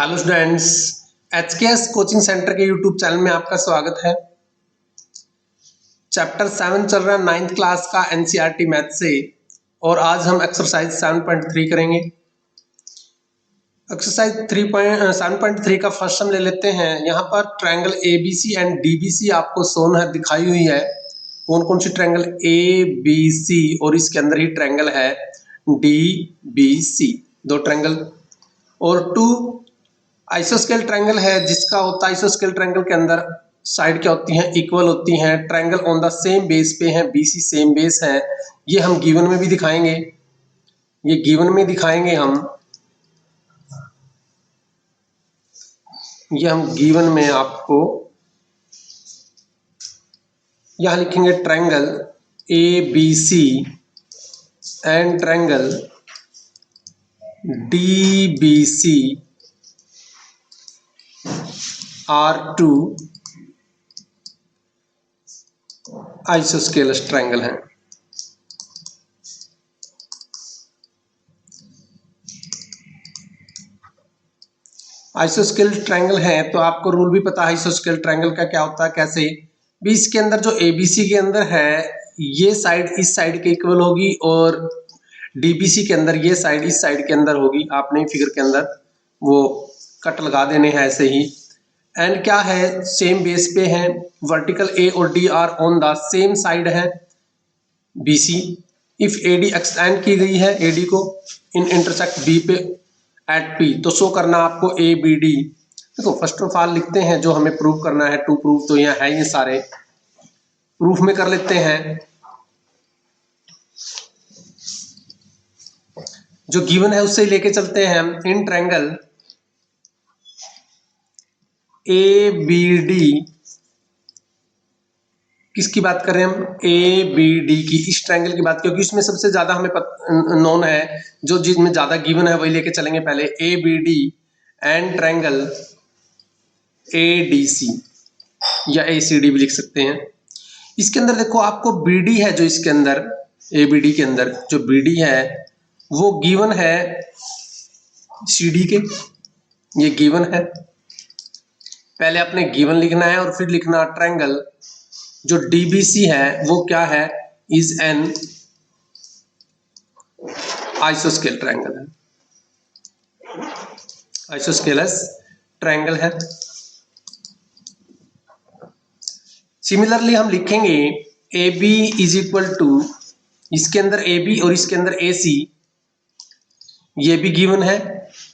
Hello students, एचकेएस coaching centre के YouTube channel में आपका स्वागत है। चैप्टर 7 चल रहा है 9th क्लास का एनसीईआरटी मैथ से और आज हम एक्सरसाइज 7.3 करेंगे। एक्सरसाइज 7.3 का फर्स्ट हम ले लेते हैं। यहाँ पर ट्रायंगल एबीसी एंड डीबीसी आपको शोन है, दिखाई हुई है। कौन कौन सी ट्रायंगल एबीसी और इसके अंदर ही ट्रायंगल है डीबीसी, दो ट्रायंगल। और 2 आइसोस्केल ट्रायंगल है जिसका होता है आइसोस्केल ट्रायंगल के अंदर साइड क्या होती हैं, इक्वल होती हैं। Triangle on the same base पे है, बीसी सेम बेस है। ये हम गिवन में भी दिखाएंगे, ये गिवन में दिखाएंगे हम गिवन में आपको यहां लिखेंगे triangle A B C and triangle D B C are 2 isosceles triangle है। आइसोस्केल ट्रायंगल है तो आपको रूल भी पता है आइसोस्केल ट्रायंगल का क्या होता है, कैसे भी। इसके अंदर जो एबीसी के अंदर है ये साइड इस साइड के इक्वल होगी और डीबीसी के अंदर ये साइड इस साइड के अंदर होगी। आपने फिगर के अंदर वो कट लगा देने हैं ऐसे ही। एंड क्या है, सेम बेस पे है। वर्टिकल ए और D R on the same side है बीसी। इफ एडी एक्सटेंड की गई है, एडी को इन इंटरसेक्ट बी पे एट पी, तो शो करना आपको ए बी डी। देखो फर्स्ट ऑफ ऑल लिखते हैं जो हमें प्रूव करना है। टू प्रूफ तो यहाँ है, ये सारे प्रूफ में कर लेते हैं। जो गिवन है उससे लेके चलते हैं हम। In triangle A B D, किसकी बात करें हम, ए बी डी की, इस ट्रायंगल की बात, क्योंकि इसमें सबसे ज्यादा हमें नोन है, जो जिसमें ज्यादा गिवन है वही लेके चलेंगे पहले। A B D and triangle A D C या ए सी डी भी लिख सकते हैं। इसके अंदर देखो आपको बी डी है, जो इसके अंदर ए बी डी के अंदर जो बी डी है वो गिवन है सी डी के, ये गिवन है। पहले अपने गिवन लिखना है और फिर लिखना ट्रायंगल जो डीबीसी है वो क्या है, इज एन आइसोस्केल ट्रायंगल है, आइसोस्केलस ट्रायंगल है। सिमिलरली हम लिखेंगे A B is equal to, इसके अंदर ए बी और इसके अंदर ए सी, ये भी गिवन है।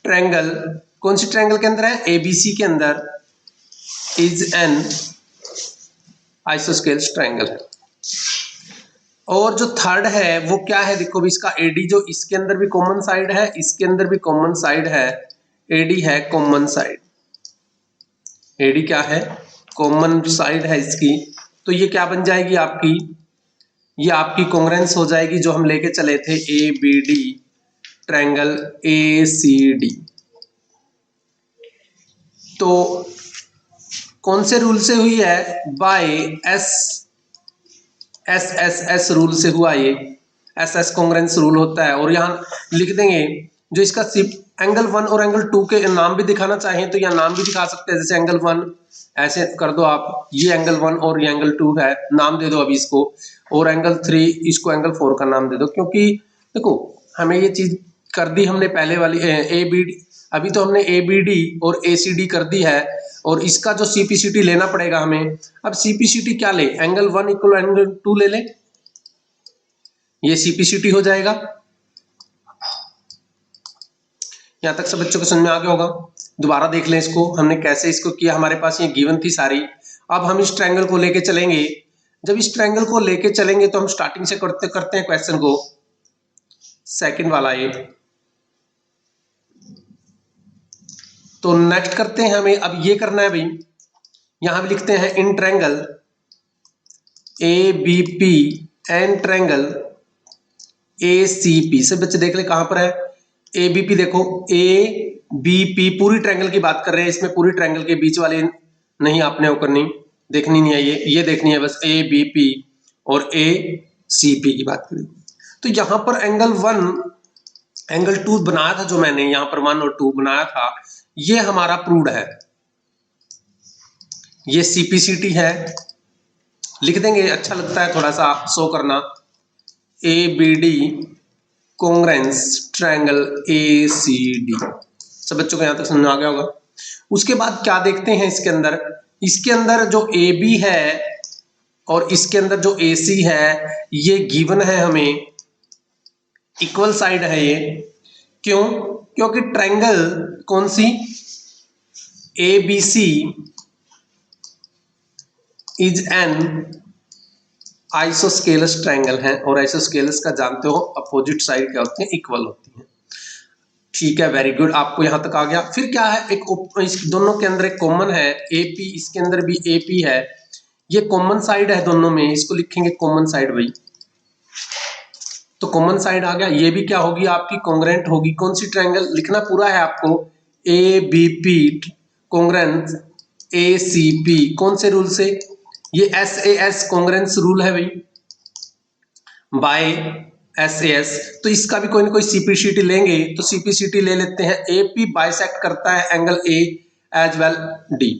ट्रायंगल कौन सी ट्रायंगल के अंदर है, ए बी सी के अंदर, इज एन आइसोस्केल्स ट्रायंगल है। और जो थर्ड है वो क्या है, देखो भी इसका एडी जो इसके अंदर भी कॉमन साइड है, इसके अंदर भी कॉमन साइड है, एडी है कॉमन साइड, एडी क्या है, कॉमन साइड है इसकी। तो ये क्या बन जाएगी आपकी, ये आपकी कॉन्ग्रुएंस हो जाएगी जो हम लेके चले थे A B D triangle A C D. तो कौन से रूल से हुई है, बाय एस रूल से हुआ ये। एस कॉन्ग्रुएंस रूल होता है। और यहां लिख देंगे जो इसका एंगल 1 और एंगल 2 के नाम भी दिखाना चाहिए तो यहाँ नाम भी दिखा सकते हैं। जैसे एंगल 1 ऐसे कर दो आप, ये एंगल 1 और ये एंगल 2 है, नाम दे दो अभी इसको। और एंगल 3 इसको एंगल 4 का नाम दे दो। क्योंकि देखो हमें ये चीज कर दी हमने पहले वाली ए बी डी, अभी तो हमने ए बी डी और ए सी डी कर दी है और इसका जो सीपीसीटी लेना पड़ेगा हमें। अब सीपीसीटी क्या ले, एंगल 1 इक्वल एंगल 2 ले ले, ये सीपीसीटी हो जाएगा। यहां तक सब बच्चों को समझ में आ गया होगा। दोबारा देख लें इसको, हमने कैसे इसको किया। हमारे पास ये गिवन थी सारी। अब हम इस ट्रायंगल को लेके चलेंगे। जब इस ट्रायंगल को लेके चलेंगे तो हम स्टार्टिंग से करते हैं क्वेश्चन को, सेकंड वाला ये। तो नेक्स्ट करते हैं, हमें अब ये करना है भाई। यहां भी लिखते हैं in triangle A B P and triangle A C P. सब बच्चे देख ले कहां पर है ए बी पी। देखो ए बी पी पूरी ट्रायंगल की बात कर रहे हैं, इसमें पूरी ट्रायंगल के बीच वाले नहीं आपने वो करनी, देखनी नहीं है, ये देखनी है बस ए बी पी और ए सी पी की बात करें। तो यहां पर एंगल 1 एंगल 2 बनाया था जो मैंने यहाँ पर 1 और 2 बनाया था, ये हमारा प्रूव्ड है। ये CPCT है, लिख देंगे, अच्छा लगता है थोड़ा सा शो करना। ABD congruence triangle ACD। सब बच्चों को यहाँ तक समझ में आ गया होगा। उसके बाद क्या देखते हैं इसके अंदर जो AB है और इसके अंदर जो AC है, ये गिवन है हमें, इक्वल साइड है ये। क्यों? क्योंकि ट्रायंगल कौन सी, ABC is an isosceles triangle है, और आइसोस्केलस का जानते हो अपोजिट साइड क्या होती है, इक्वल होती है। ठीक है, वेरी गुड, आपको यहां तक आ गया। फिर क्या है, इस दोनों के अंदर एक कॉमन है AP, इसके अंदर भी AP है, ये कॉमन साइड है दोनों में, इसको लिखेंगे कॉमन साइड भाई। तो कॉमन साइड आ गया, ये भी क्या होगी आपकी, कॉन्ग्रेंट होगी। कौन सी ट्रायंगल लिखना पूरा है आपको, ABP कॉन्ग्रेंट ACP, कौन से रूल से, ये SAS कॉन्ग्रेंस रूल है भाई, बाय SAS। तो इसका भी कोई ना कोई CPCT लेंगे, तो CPCT ले लेते हैं। AP बाइसेक्ट करता है angle A as well D।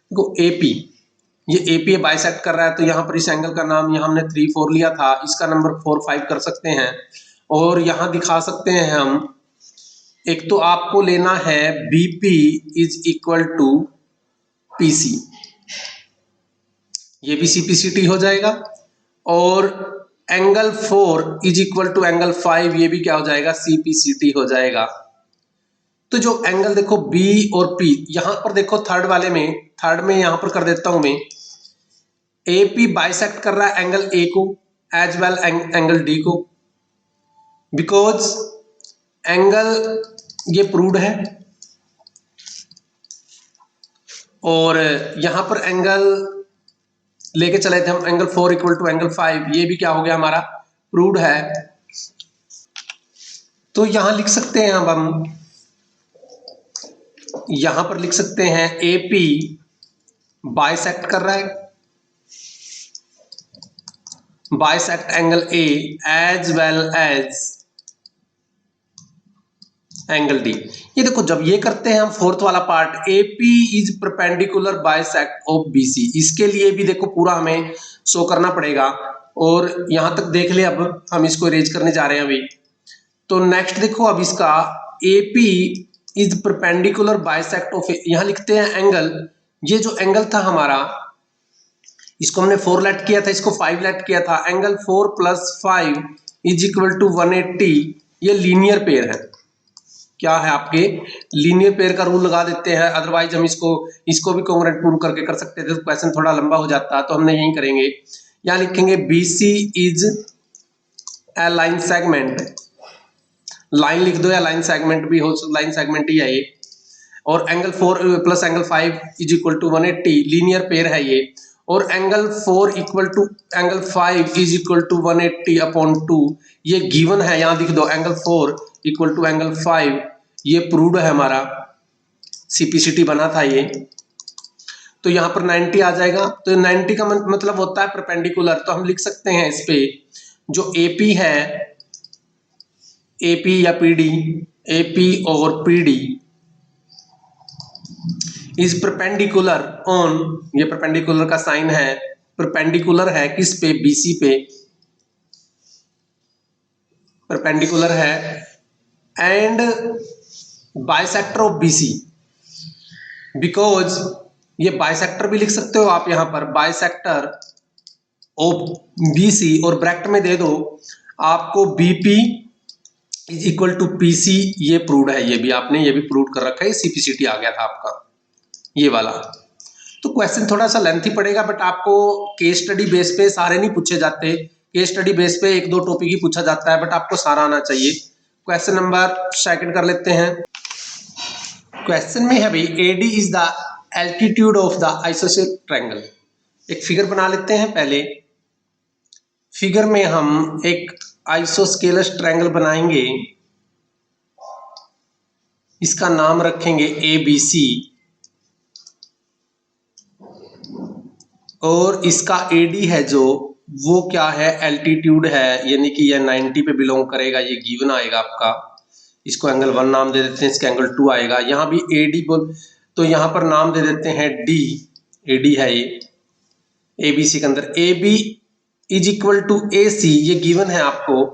देखो AP, ये AP बाइसेक्ट कर रहा है, तो यहाँ पर इस एंगल का नाम, यहाँ हमने 3 4 लिया था, इसका नंबर 4 5 कर सकते हैं। और यहाँ दिखा सकते हैं हम, एक तो आपको लेना है BP is equal to PC, ये भी CPCT हो जाएगा। और angle 4 is equal to angle 5, ये भी क्या हो जाएगा, CPCT हो जाएगा। तो जो एंगल देखो B और P, यहां पर देखो थर्ड में यहां पर कर देता हूं मैं, AP बाइसेक्ट कर रहा है एंगल A को एज वेल एंगल D को, बिकॉज एंगल ये प्रूव्ड है, और यहां पर एंगल लेके चले थे हम, एंगल 4 इक्वल टू एंगल 5, ये भी क्या हो गया हमारा, प्रूव्ड है। तो यहां लिख सकते हैं अब हम, यहां पर लिख सकते हैं AP बाइसेक्ट कर रहा है, bisect angle A as well as angle D। ये देखो जब ये करते हैं हम फोर्थ वाला part, AP is perpendicular bisect of BC, इसके लिए भी देखो पूरा हमें शो करना पड़ेगा। और यहां तक देख ले, अब हम इसको इरेज करने जा रहे हैं अभी। तो नेक्स्ट देखो अब इसका, AP is perpendicular bisect of, यहां लिखते हैं एंगल, ये जो एंगल था हमारा, इसको हमने 4 लेट किया था, इसको 5 लेट किया था, एंगल 4 + 5 इज इक्वल टू 180, ये लीनियर पेयर है। क्या है आपके, लीनियर पेयर का रूल लगा देते हैं, अदरवाइज हम इसको भी कॉन्ग्रुएंट प्रूव करके कर सकते थे, तो क्वेश्चन थोड़ा लंबा हो जाता है, तो हमने यही करेंगे। यहां लिखेंगे BC is a line segment, line लिख दो या लाइन सेगमेंट भी हो, लाइन सेगमेंट ही है ये। और angle 4 + angle 5 is equal to 180, linear pair है ये। और angle 4 equal to angle 5 is equal to 180/2, ये गिवन है, यहां लिख दो एंगल 4 इक्वल टू एंगल 5, ये प्रूव्ड है हमारा, CPCT बना था ये। तो यहां पर 90 आ जाएगा, तो 90 का मतलब होता है परपेंडिकुलर, तो हम लिख सकते हैं इस पे, जो AP है, AP या PD, AP और PD इज परपेंडिकुलर ऑन, ये परपेंडिकुलर का साइन है, परपेंडिकुलर है किस पे, BC पे, परपेंडिकुलर है, and bisector of BC, because ये बाइसेक्टर भी लिख सकते हो आप यहां पर, बाइसेक्टर ऑफ BC, और ब्रैकेट में दे दो आपको BP is equal to PC, ये प्रूव्ड है, ये भी आपने ये भी प्रूव कर रखा है, CPCT आ गया था आपका ये वाला। तो क्वेश्चन थोड़ा सा लेंथी पड़ेगा, बट आपको केस स्टडी बेस पे सारे नहीं पूछे जाते, केस स्टडी बेस पे 1 2 टॉपिक ही पूछा जाता है, बट आपको सारा आना चाहिए। क्वेश्चन नंबर 2 कर लेते हैं। क्वेश्चन में है भाई, AD is the altitude of the isosceles triangle. एक फिगर बना लेते हैं पहले, फिगर में हम एक आइसोस्केलस ट्रायंगल बनाएंगे, इसका नाम रखेंगे ABC, और इसका AD है जो, वो क्या है, एल्टीट्यूड है, यानी कि ये 90 पे बिलोंग करेगा, ये गिवन आएगा आपका। इसको एंगल 1 नाम दे देते हैं, इसका एंगल 2 आएगा। यहाँ भी AD बोल तो यहाँ पर नाम दे देते हैं D, AD है ये ABC के अंदर। AB is equal to AC, ये गिवन है आपको।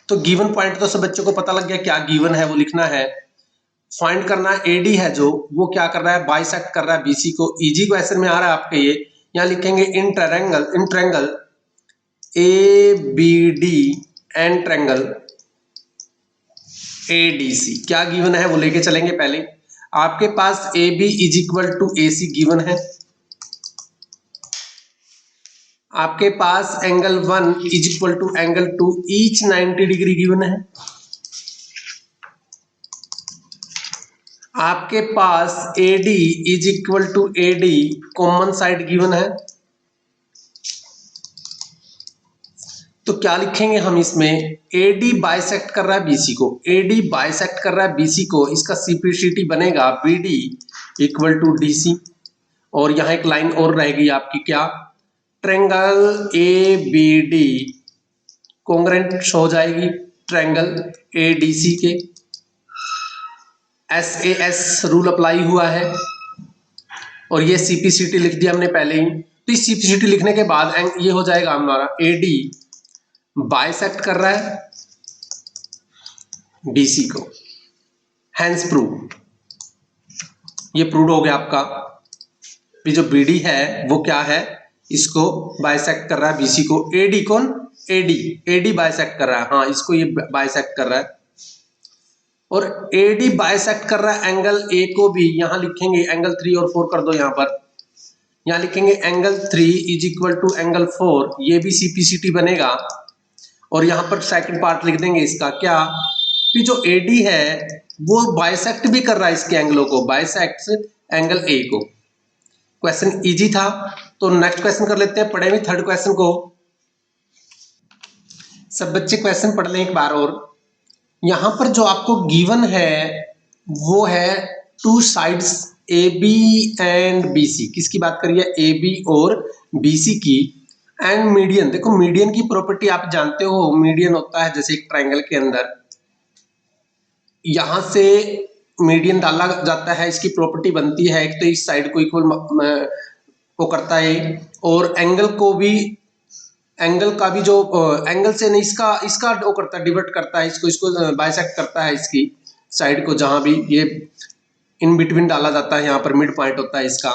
तो गिवन पॉइंट तो सब बच्चों को पता लग गया, क्या गिवन है वो लिखना है। फाइंड करना है AD है जो, वो क्या कर रहा है, बाइसेक्ट कर रहा है BC को। इजी क्वेश्चन में आ रहा है आपके ये। यहाँ लिखेंगे in triangle ABD and triangle ADC। क्या गिवन है वो लेके चलेंगे। पहले आपके पास AB is equal to AC given है, आपके पास angle 1 is equal to angle 2 each 90 degree given है, आपके पास AD is equal to AD common side given है। तो क्या लिखेंगे हम इसमें, AD बाइसेक्ट कर रहा है BC को, AD बाइसेक्ट कर रहा है BC को, इसका CPCT बनेगा BD इक्वल टू DC। और यहाँ एक लाइन और रहेगी आपकी, क्या, ट्रायंगल ABD कॉन्ग्रुएंट हो जाएगी ट्रायंगल ADC के। SAS रूल अप्लाई हुआ है और ये CPCT लिख दिया हमने पहले ही। तो इस CPCT लिखने के बाद ये हो जाएगा हमारा AD बाइसेक्ट कर रहा है BC को, हैंस प्रूव। ये प्रूव हो गया आपका। भी जो BD है वो क्या है, इसको बाइसेक्ट कर रहा है BC को। AD कौन, AD बाइसेक्ट कर रहा है, हाँ इसको ये बाइसेक्ट कर रहा है। और AD बाइसेक्ट कर रहा है एंगल A को भी। यहाँ लिखेंगे एंगल 3 और 4 कर दो यहाँ पर, यहाँ लिखेंगे angle 3 is equal to angle 4, ये भी CPCT बनेगा। और यहाँ पर सेकंड पार्ट लिख देंगे इसका, क्या कि जो AD है वो बाइसेक्ट भी कर रहा है इसके एंगलों को, बाइसेक्ट एंगल A को। क्वेश्चन इजी था। तो नेक्स्ट क्वेश्चन कर लेते हैं, पढ़े भी थर्ड क्वेश्चन को। सब बच्चे क्वेश्चन पढ़ लें एक बार और। यहां पर जो आपको गिवन है वो है two sides AB and BC। किसकी बात करिए, AB और BC की। एंड मीडियन, देखो मीडियन की प्रॉपर्टी आप जानते हो, मीडियन होता है जैसे एक ट्रायंगल के अंदर यहां से मीडियन डाला जाता है, इसकी प्रॉपर्टी बनती है, एक तो इस साइड को इक्वल वो करता है और एंगल को भी, एंगल का भी जो एंगल से नहीं इसका वो करता है, डिवाइड करता है, इसको बाइसेक्ट करता है इसकी साइड को, जहां भी ये इन बिटवीन डाला जाता है, यहाँ पर मिड पॉइंट होता है इसका।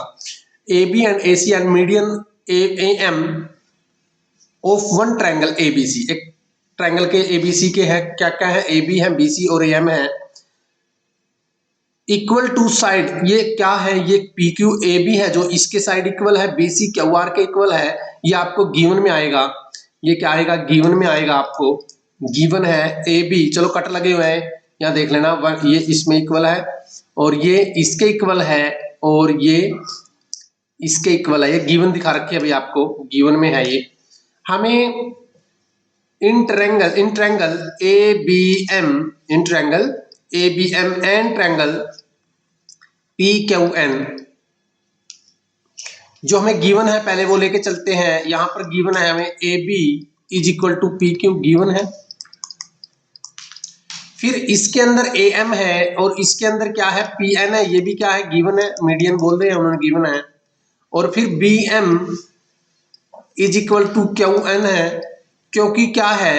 AB and AC and median AM of one triangle ABC। एक ट्रायंगल के ABC के है क्या क्या है, AB है, BC और AM है। इक्वल टू साइड, ये क्या है, ये PQAB है जो इसके साइड इक्वल है, BC QR के इक्वल है। ये आपको गिवन में आएगा, ये क्या आएगा, गिवन में आएगा आपको। गिवन है AB, चलो कट लगे हुए हैं यहाँ देख लेना, ये इसमें इक्वल है और ये इसके इक्वल है और ये इसके इक्वल है। ये गिवन दिखा रखी है अभी आपको, गिवन में है ये। हमें in triangle ABM and triangle PQN जो हमें गिवन है पहले वो लेके चलते हैं। यहां पर गिवन है हमें AB is equal to PQ given है, फिर इसके अंदर AM है और इसके अंदर क्या है, PN है, ये भी क्या है, गिवन है, मीडियन बोल रहे हैं उन्होंने, गिवन है। और फिर BM is equal to QN है, क्योंकि क्या है,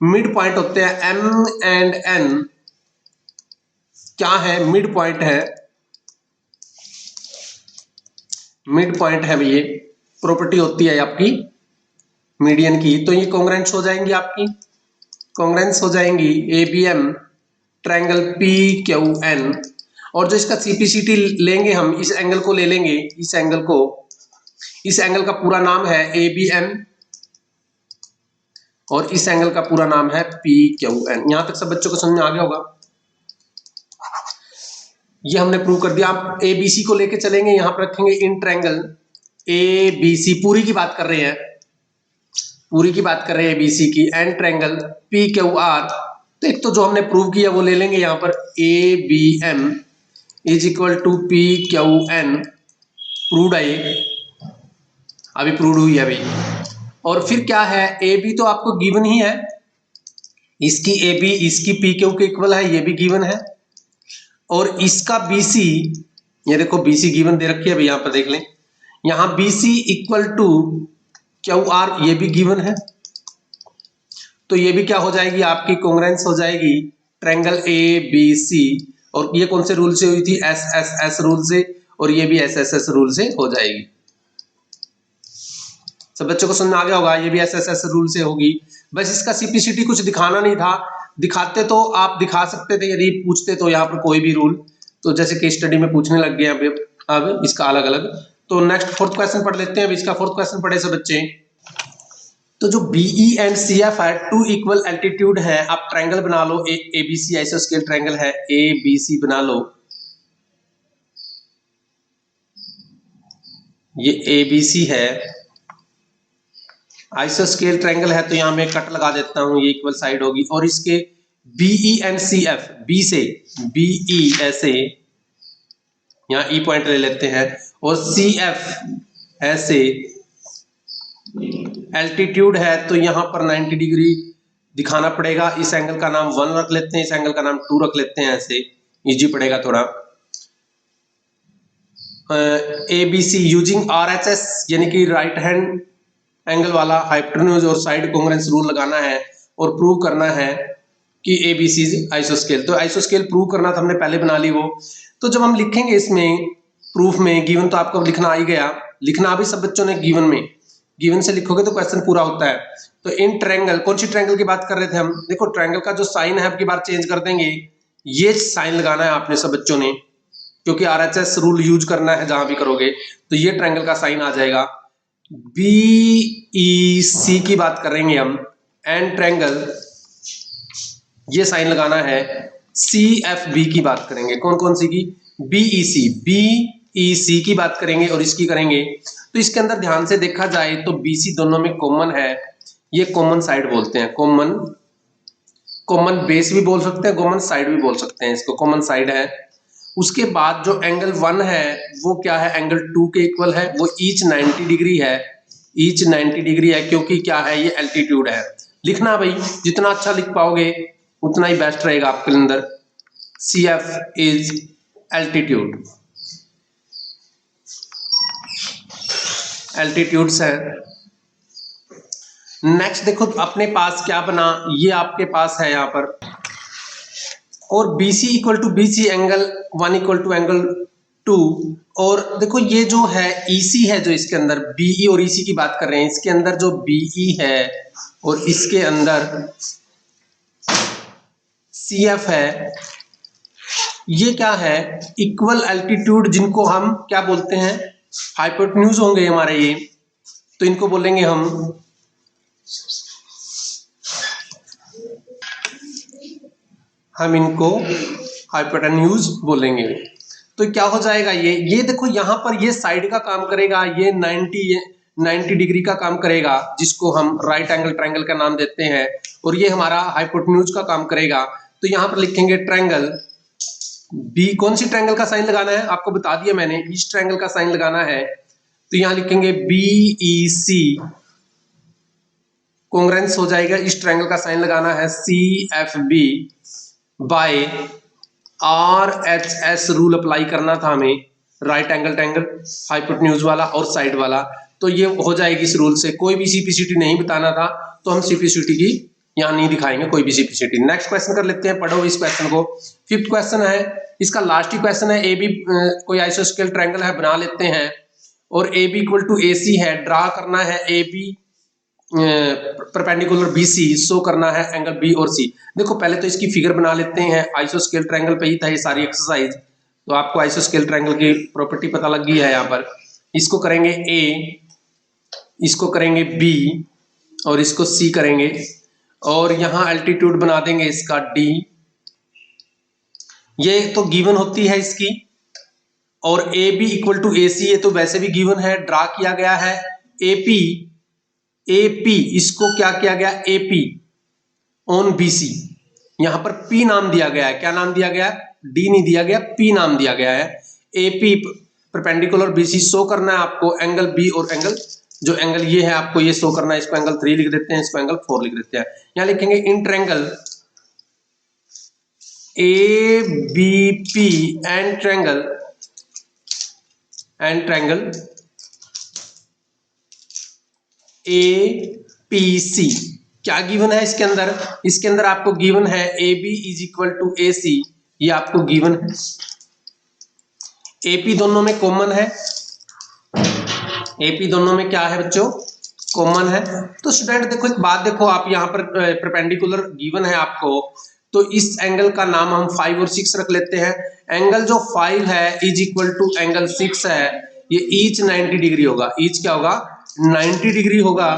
मिड पॉइंट होते हैं M एंड N, क्या है, मिड पॉइंट है, मिड पॉइंट है, ये प्रॉपर्टी होती है आपकी मीडियन की। तो ये कॉन्ग्रुएंट्स हो जाएंगी आपकी, कॉन्ग्रुएंट्स हो जाएंगी ABM ट्रायंगल PQN। और जो इसका CPCT लेंगे हम, इस एंगल को ले लेंगे, इस एंगल को, इस एंगल का पूरा नाम है ABM और इस एंगल का पूरा नाम है PQN। यहां तक सब बच्चों को समझ में आ गया होगा। ये हमने प्रूव कर दिया। आप ABC को लेके चलेंगे, यहां पर रखेंगे इन ट्रायंगल ABC, पूरी की बात कर रहे हैं, पूरी की बात कर रहे हैं ABC की, एंड ट्रायंगल PQR। तो एक तो जो हमने प्रूव किया वो ले लेंगे यहाँ पर, ABM is equal to PQN, proved है ये, अभी प्रूव्ड हुई है अभी। और फिर क्या है, AB तो आपको गिवन ही है, इसकी ए बी इसकी पी क्यू के इक्वल है, ये भी गिवन है। और इसका बी सी, ये देखो बी सी गिवन दे रखी है अभी, यहां पर देख लें, यहां B C equal to Q R, ये भी गिवन है। तो ये भी क्या हो जाएगी आपकी कॉन्ग्रुएंस हो जाएगी ट्रायंगल ए बी सी। और ये कौन से रूल से हुई थी? एस एस एस रूल से, और ये भी एस एस एस रूल से हो जाएगी। सब बच्चों को समझ में आ गया होगा, ये भी एस एस एस रूल से होगी। बस इसका सीपीसीटी कुछ दिखाना नहीं था, दिखाते तो आप दिखा सकते थे यदि पूछते तो यहाँ पर कोई भी रूल, तो जैसे केस स्टडी में पूछने लग गए अब इसका अलग अलग। तो नेक्स्ट फोर्थ क्वेश्चन पढ़ लेते हैं। अब इसका फोर्थ क्वेश्चन पढ़े सब बच्चे। तो जो बीई एंड सी एफ है, टू इक्वल एल्टीट्यूड है, आप ट्रायंगल बना लो, ए बी सी आइसोस्केल ट्रायंगल है, ए बी सी बना लो, ये ए बी सी है, आइसोस्केल ट्रायंगल है, तो यहां मैं कट लगा देता हूं, ये इक्वल साइड होगी। और इसके BE and C F, B से बीई ऐसे, यहां ई पॉइंट ले लेते हैं, और सी एफ ऐसे एल्टीट्यूड है, तो यहां पर 90 डिग्री दिखाना पड़ेगा। इस एंगल का नाम 1 रख लेते हैं, इस एंगल का नाम 2 रख लेते हैं, ऐसे इजी पड़ेगा थोड़ा। A B C using R H S, यानी कि राइट हैंड एंगल वाला हाइपोटेन्यूज और साइड कॉन्ग्रुएंस रूल लगाना है और प्रूव करना है कि ए बी सी आइसोस्केल। तो आइसोस्केल प्रूव करना था, हमने पहले बना ली वो। तो जब हम लिखेंगे इसमें प्रूफ में, गिवन तो आपको लिखना आ ही गया, लिखना भी सब बच्चों ने गिवन में, गिवन से लिखोगे तो क्वेश्चन पूरा होता है। तो इन ट्रायंगल, कौन सी ट्रायंगल की बात कर रहे थे हम? देखो ट्रायंगल का जो साइन है अब की बार चेंज कर देंगे, ये साइन लगाना है आपने सब बच्चों ने, क्योंकि आरएचएस रूल यूज करना है जहां भी करोगे। तो ये ट्रायंगल का साइन आ जाएगा। बी सी की बात करेंगे हम, एंड ट्रायंगल, ये साइन लगाना है। सी एफ बी की बात करेंगे, कौन कौन सी की? बी ई सी की बात करेंगे और इसकी करेंगे। तो इसके अंदर ध्यान से देखा जाए तो बी सी दोनों में कॉमन है, ये कॉमन साइड बोलते हैं, कॉमन बेस भी बोल सकते हैं, कॉमन साइड भी बोल सकते हैं, इसको कॉमन साइड है। उसके बाद जो एंगल 1 है वो क्या है? एंगल 2 के इक्वल है, वो ईच 90 डिग्री है, ईच 90 डिग्री है, क्योंकि क्या है? ये एल्टीट्यूड है। लिखना भाई, जितना अच्छा लिख पाओगे उतना ही बेस्ट रहेगा आपके अंदर। C F is altitude, altitudes है। नेक्स्ट देखो अपने पास क्या बना, ये आपके पास है यहाँ पर, और BC equal to BC angle 1 equal to angle 2। और देखो ये जो है EC है, जो इसके अंदर BE और EC की बात कर रहे हैं, इसके अंदर जो BE है और इसके अंदर CF है, ये क्या है? इक्वल एल्टीट्यूड, जिनको हम क्या बोलते हैं? हाइपोटेन्यूज होंगे हमारे ये, तो इनको बोलेंगे हम इनको हाइपोटेन्यूज बोलेंगे। तो क्या हो जाएगा? ये देखो यहाँ पर ये साइड का काम करेगा, ये 90 डिग्री का काम करेगा, जिसको हम राइट एंगल ट्रायंगल का नाम देते हैं, और ये हमारा हाइपोटेन्यूज का काम करेगा। तो यहाँ पर लिखेंगे ट्रायंगल बी, कौन सी ट्रायंगल का साइन लगाना है आपको बता दिया मैंने, इस ट्रायंगल का साइन लगाना है। तो यहाँ लिखेंगे BEC, कॉन्ग्रुएंस हो जाएगा, इस ट्रायंगल का साइन लगाना है CFB by RHS rule apply करना था हमें, राइट एंगल ट्रायंगल हाइपोटेन्यूज वाला और साइड वाला। तो ये हो जाएगी इस रूल से। कोई भी सीपीसीटी नहीं बताना था, तो हम सीपीसीटी की यहाँ नहीं दिखाएंगे कोई भी सीपीसीटी। नेक्स्ट क्वेश्चन कर लेते हैं, पढ़ो इस क्वेश्चन को। फिफ्थ क्वेश्चन है, इसका लास्ट ही क्वेश्चन है। ए बी कोई आइसोस्केल ट्रायंगल है, बना लेते हैं, और A B equal to A C है, ड्रा करना है A B perpendicular B C, show करना है एंगल बी और सी। देखो पहले तो इसकी फिगर बना लेते हैं, आइसोस्केल ट्रायंगल पे ही था ये सारी एक्सरसाइज, तो आपको आइसोस्केल ट्रायंगल की प्रॉपर्टी पता लग गई है यहाँ पर। इसको करेंगे ए, इसको करेंगे बी, और इसको सी करेंगे, और यहाँ एल्टीट्यूड बना देंगे इसका डी। ये तो गिवन होती है इसकी, और A B equal to A सी, ये तो वैसे भी गिवन है, ड्रा किया गया है। एपी इसको क्या किया गया? एपी ऑन बीसी, यहां पर पी नाम दिया गया है। क्या नाम दिया गया? डी नहीं दिया गया, पी नाम दिया गया है। एपी परपेंडिकुलर बीसी, शो करना है आपको एंगल बी और एंगल जो एंगल ये है आपको ये शो करना है, इसको एंगल 3 लिख देते हैं, इसको एंगल 4 लिख देते हैं। यहां लिखेंगे in triangle ABP and triangle APC। क्या गिवन है इसके अंदर? इसके अंदर आपको गिवन है AB is equal to AC, ये आपको गिवन है। AP दोनों में कॉमन है, AP दोनों में क्या है बच्चों? कॉमन है। तो स्टूडेंट देखो एक बात देखो, आप यहाँ पर परपेंडिकुलर गिवन है आपको, तो इस एंगल का नाम हम 5 और 6 रख लेते हैं। एंगल जो 5 है इज इक्वल टू एंगल 6 है, ये ईच 90 डिग्री होगा। ईच क्या होगा? 90 डिग्री होगा।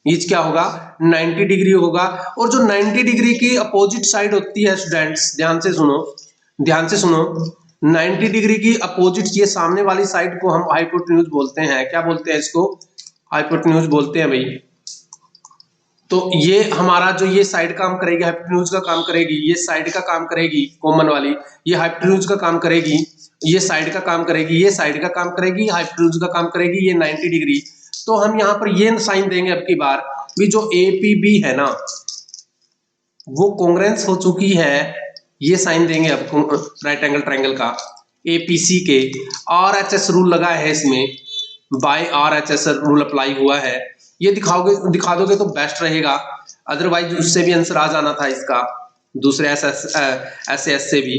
ईच क्या होगा? 90 डिग्री होगा। और जो 90 डिग्री की अपोजिट साइड होती है स्टूडेंट्स, ध्यान से सुनो, ध्यान से सुनो, 90 डिग्री की अपोजिट, ये सामने वाली साइड को हम हाइपोटेन्यूज बोलते हैं। क्या बोलते हैं इसको? हाइपोटेन्यूज बोलते हैं भाई। तो ये हमारा जो ये साइड काम करेगी, हाइपोटेन्यूज का काम करेगी, ये साइड का काम करेगी कॉमन वाली, ये हाइपोटेन्यूज का काम करेगी, ये साइड का काम करेगी, ये साइड का काम करेगी, हाइपोटेन्यूज का काम करेगी, ये 90 डिग्री। तो हम यहाँ पर ये साइन देंगे अब की बार भी, जो APB है ना वो कॉन्ग्रेंस हो चुकी है, ये साइन देंगे अब राइट एंगल ट्रायंगल का APC के। RHS रूल लगा है इसमें, बाय RHS रूल अप्लाई हुआ है, ये दिखा दोगे तो बेस्ट रहेगा, अदरवाइज उससे भी आंसर आ जाना था इसका, दूसरे SAS से भी।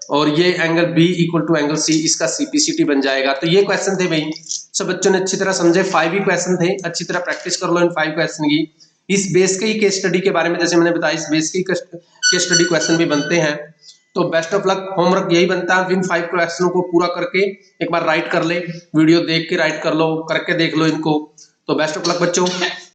और ये angle B equal to angle C, इसका CPCT बन जाएगा। तो ये क्वेश्चन थे भाई, सब बच्चों ने अच्छी तरह समझे, 5 ही क्वेश्चन थे, अच्छी तरह प्रैक्टिस कर लो इन 5 क्वेश्चन की। इस बेस के ही केस स्टडी के बारे में जैसे मैंने बताया, इस बेस के केस स्टडी क्वेश्चन भी बनते हैं। तो बेस्ट ऑफ लक, होमवर्क यही बनता है, इन 5 क्वेश्चनों को पूरा करके एक बार राइट कर ले, वीडियो देख के राइट कर लो, करके देख लो इनको। तो बेस्ट ऑफ लक बच्चों।